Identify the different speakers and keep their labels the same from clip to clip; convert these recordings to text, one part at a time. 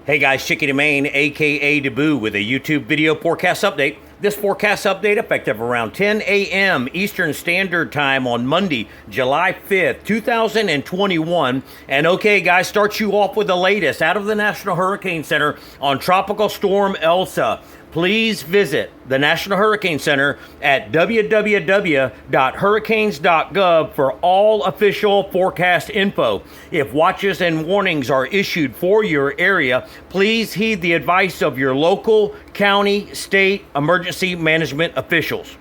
Speaker 1: Hey guys, Chickadee Maine, aka Deboo, with a YouTube video forecast update. This forecast update effective around 10 a.m. Eastern Standard Time on Monday, July 5th, 2021. And okay guys, start you off with the latest out of the National Hurricane Center on Tropical Storm Elsa. Please visit the National Hurricane Center at www.hurricanes.gov for all official forecast info. If watches and warnings are issued for your area, please heed the advice of your local, county, state emergency management officials.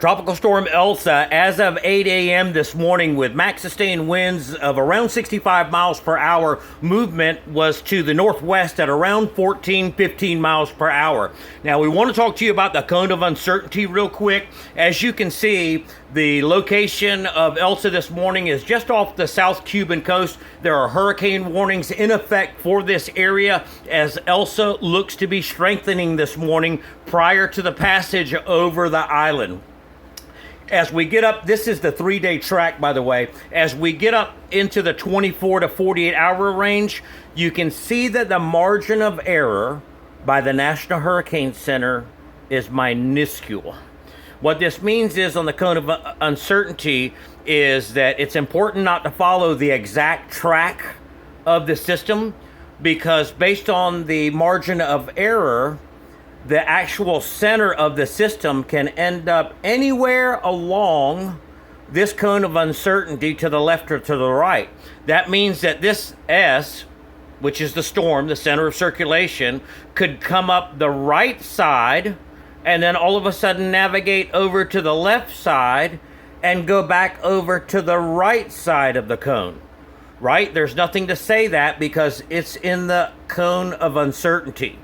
Speaker 1: Tropical Storm Elsa, as of 8 a.m. this morning, with max sustained winds of around 65 miles per hour, movement was to the northwest at around 15 miles per hour. Now, we want to talk to you about the cone of uncertainty real quick. As you can see, the location of Elsa this morning is just off the South Cuban coast. There are hurricane warnings in effect for this area as Elsa looks to be strengthening this morning prior to the passage over the island. As we get up, this is the 3-day track, by the way. As we get up into the 24 to 48 hour range, you can see that the margin of error by the National Hurricane Center is minuscule. What this means is on the cone of uncertainty is that it's important not to follow the exact track of the system, because based on the margin of error, the actual center of the system can end up anywhere along this cone of uncertainty to the left or to the right. That means that this S, which is the storm, the center of circulation, could come up the right side and then all of a sudden navigate over to the left side and go back over to the right side of the cone. Right? There's nothing to say that because it's in the cone of uncertainty.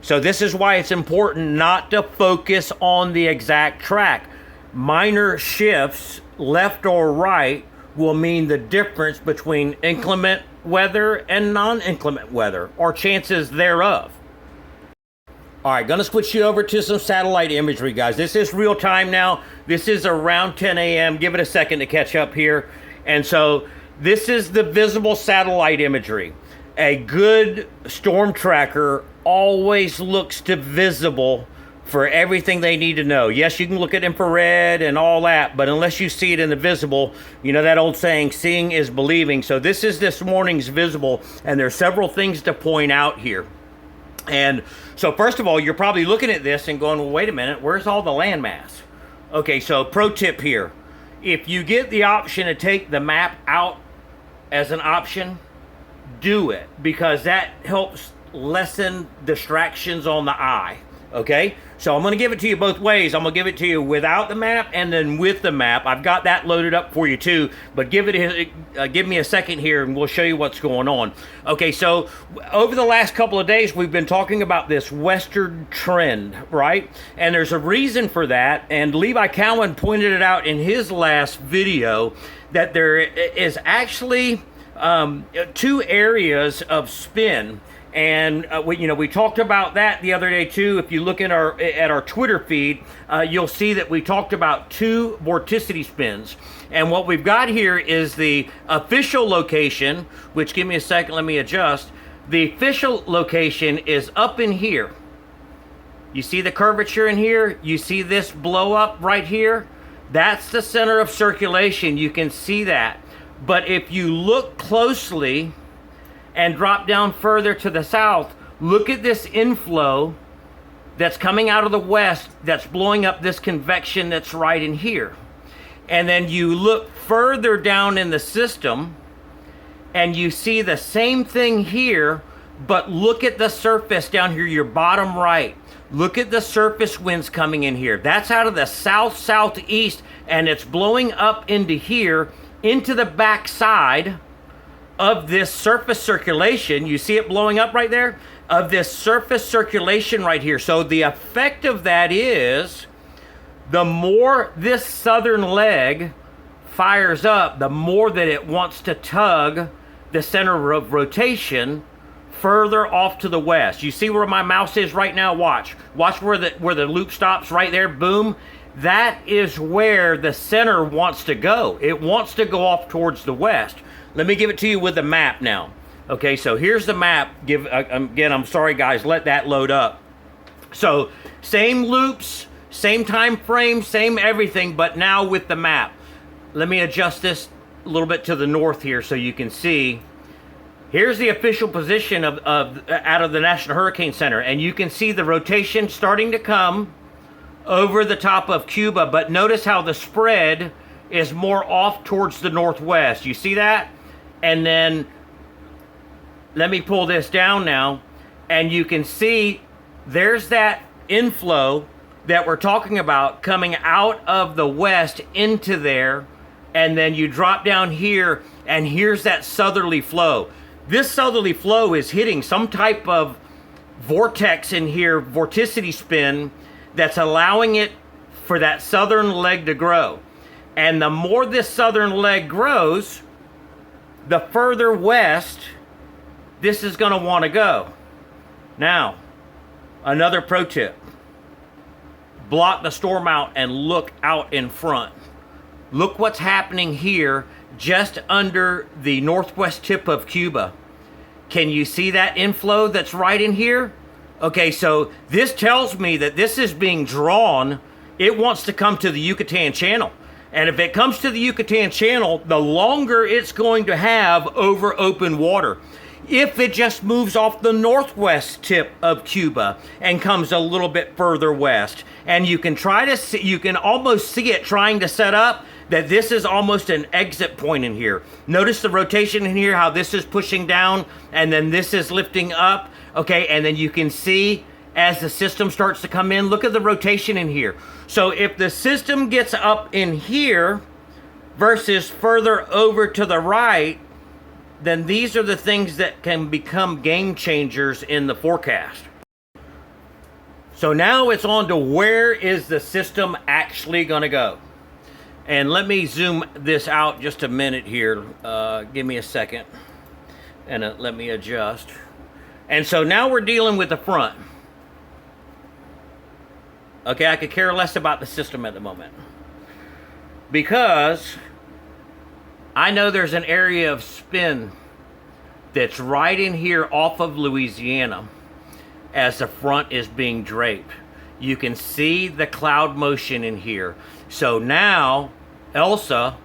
Speaker 1: So this is why it's important not to focus on the exact track. Minor shifts, left or right, will mean the difference between inclement weather and non-inclement weather, or chances thereof. All right, gonna switch you over to some satellite imagery, guys. This is real time now. This is around 10 a.m. Give it a second to catch up here. And so this is the visible satellite imagery. A good storm tracker always looks to visible for everything they need to know. Yes, you can look at infrared and all that, but unless you see it in the visible, you know that old saying, seeing is believing. So this is this morning's visible, and there's several things to point out here. And so first of all, you're probably looking at this and going, well, wait a minute, where's all the landmass? Okay, so pro tip here. If you get the option to take the map out as an option, do it, because that helps lessen distractions on the eye. Okay, so I'm going to give it to you both ways. I'm going to give it to you without the map and then with the map. I've got that loaded up for you too, but give me a second here and we'll show you what's going on. Okay, so over the last couple of days we've been talking about this western trend, right? And there's a reason for that, and Levi Cowan pointed it out in his last video, that there is actually two areas of spin. And we talked about that the other day too. If you look at our Twitter feed, you'll see that we talked about two vorticity spins. And what we've got here is the official location, which, give me a second, let me adjust. The official location is up in here. You see the curvature in here? You see this blow up right here? That's the center of circulation. You can see that. But if you look closely and drop down further to the south, look at this inflow that's coming out of the west that's blowing up this convection that's right in here. And then you look further down in the system and you see the same thing here, but look at the surface down here, your bottom right. Look at the surface winds coming in here. That's out of the south-southeast, and it's blowing up into here, into the backside of this surface circulation. You see it blowing up right there? Of this surface circulation right here. So the effect of that is, the more this southern leg fires up, the more that it wants to tug the center of rotation further off to the west. You see where my mouse is right now? Watch where the loop stops right there. Boom. That is where the center wants to go. It wants to go off towards the west. Let me give it to you with the map now. Okay, so here's the map. Again, I'm sorry guys, let that load up. So same loops, same time frame, same everything, but now with the map. Let me adjust this a little bit to the north here so you can see. Here's the official position of out of the National Hurricane Center, and you can see the rotation starting to come over the top of Cuba, but notice how the spread is more off towards the northwest. You see that? And then let me pull this down now, and you can see there's that inflow that we're talking about coming out of the west into there, and then you drop down here, and here's that southerly flow. This southerly flow is hitting some type of vortex in here, vorticity spin, that's allowing it for that southern leg to grow. And the more this southern leg grows, the further west this is going to want to go. Now, another pro tip. Block the storm out and look out in front. Look what's happening here just under the northwest tip of Cuba. Can you see that inflow that's right in here? Okay, so this tells me that this is being drawn. It wants to come to the Yucatan Channel. And if it comes to the Yucatan Channel, the longer it's going to have over open water. If it just moves off the northwest tip of Cuba and comes a little bit further west, and you can try to see, you can almost see it trying to set up that this is almost an exit point in here. Notice the rotation in here, how this is pushing down and then this is lifting up. Okay, and then you can see as the system starts to come in, look at the rotation in here. So if the system gets up in here versus further over to the right, then these are the things that can become game changers in the forecast. So now it's on to where is the system actually going to go. And let me zoom this out just a minute here. Give me a second. And let me adjust. And so now we're dealing with the front. Okay, I could care less about the system at the moment. Because I know there's an area of spin that's right in here off of Louisiana as the front is being draped. You can see the cloud motion in here. So now Elsa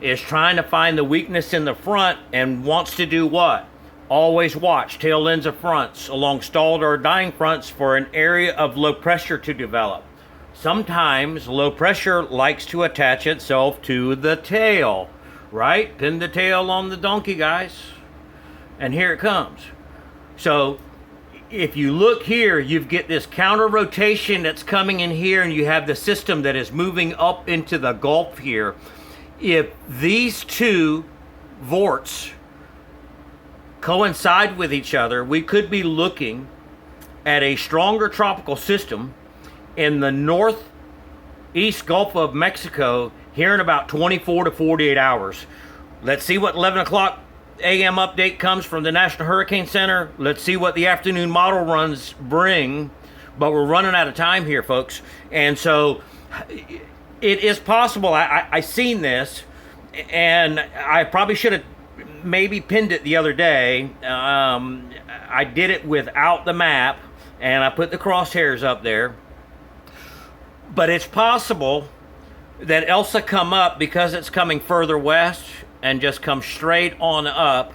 Speaker 1: is trying to find the weakness in the front and wants to do what? Always watch tail ends of fronts along stalled or dying fronts for an area of low pressure to develop. Sometimes low pressure likes to attach itself to the tail, right? Pin the tail on the donkey, guys. And here it comes. So if you look here, you get this counter rotation that's coming in here, and you have the system that is moving up into the Gulf here. If these two vorts coincide with each other, we could be looking at a stronger tropical system in the northeast Gulf of Mexico here in about 24 to 48 hours. Let's see what 11 o'clock a.m. update comes from the National Hurricane Center. Let's see what the afternoon model runs bring. But we're running out of time here, folks. And so it is possible. I seen this, and I probably should have maybe pinned it the other day. I did it without the map, and I put the crosshairs up there. But it's possible that Elsa come up because it's coming further west and just come straight on up,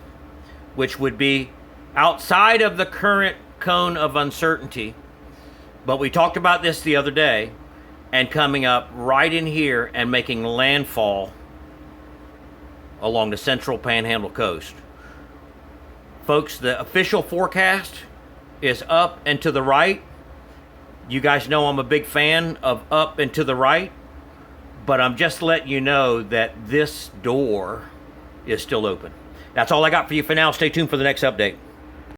Speaker 1: which would be outside of the current cone of uncertainty. But we talked about this the other day, and coming up right in here and making landfall along the central Panhandle coast. Folks, the official forecast is up and to the right. You guys know I'm a big fan of up and to the right, but I'm just letting you know that this door is still open. That's all I got for you for now. Stay tuned for the next update.